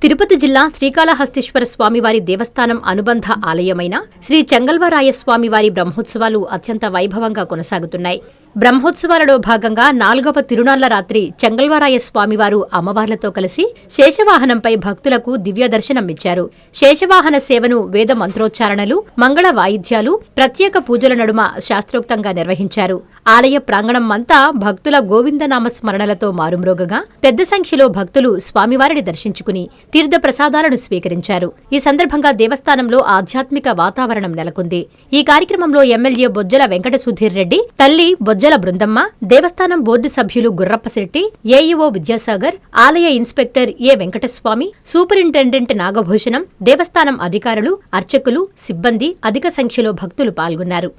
తిరుపతి జిల్లా శ్రీకాళహస్తీశ్వర స్వామివారి దేవస్థానం అనుబంధ ఆలయమైన శ్రీ చెంగల్వరాయ స్వామివారి బ్రహ్మోత్సవాలు అత్యంత వైభవంగా కొనసాగుతున్నాయి. బ్రహ్మోత్సవాలలో భాగంగా 4వ తిరునాళ్ల రాత్రి చెంగల్వరాయ స్వామివారు అమ్మవార్లతో కలిసి శేషవాహనంపై భక్తులకు దివ్య దర్శనమిచ్చారు. శేషవాహన సేవను వేద మంత్రోచ్చారణలు, మంగళ వాయిద్యాలు, ప్రత్యేక పూజల నడుమ శాస్త్రోక్తంగా నిర్వహించారు. ఆలయ ప్రాంగణం అంతా భక్తుల గోవిందనామ స్మరణలతో మారుమ్రోగగా పెద్ద సంఖ్యలో భక్తులు స్వామివారిని దర్శించుకుని తీర్థ ప్రసాదాలను స్వీకరించారు. ఈ సందర్భంగా దేవస్థానంలో ఆధ్యాత్మిక వాతావరణం నెలకొంది. ఈ కార్యక్రమంలో ఎమ్మెల్యే బొజ్జల వెంకట సుధీర్ రెడ్డి, తల్లి బొజ్జల బృందమ్మ, దేవస్థానం బోర్డు సభ్యులు గుర్రప్పశెట్టి, ఏఈఓ విద్యాసాగర్, ఆలయ ఇన్స్పెక్టర్ ఏ వెంకటస్వామి, సూపరింటెండెంట్ నాగభూషణం, దేవస్థానం అధికారులు, అర్చకులు, సిబ్బంది అధిక సంఖ్యలో భక్తులు పాల్గొన్నారు.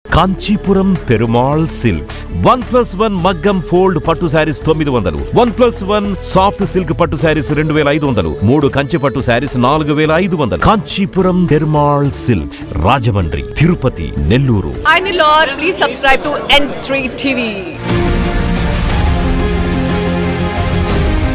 కాంచీపురం పెరుమాళ్ సిల్క్స్ 1+1 మగ్గం ఫోల్డ్ పట్టు శారీస్ 900, 1+1 సాఫ్ట్ సిల్క్ పట్టు శారీస్ 2500, 3 కంచి పట్టు saris 4500. Kanchipuram Perumal silks, Rajahmundry, Tirupati, Nellore. Hi Nilor, please subscribe to N3 TV.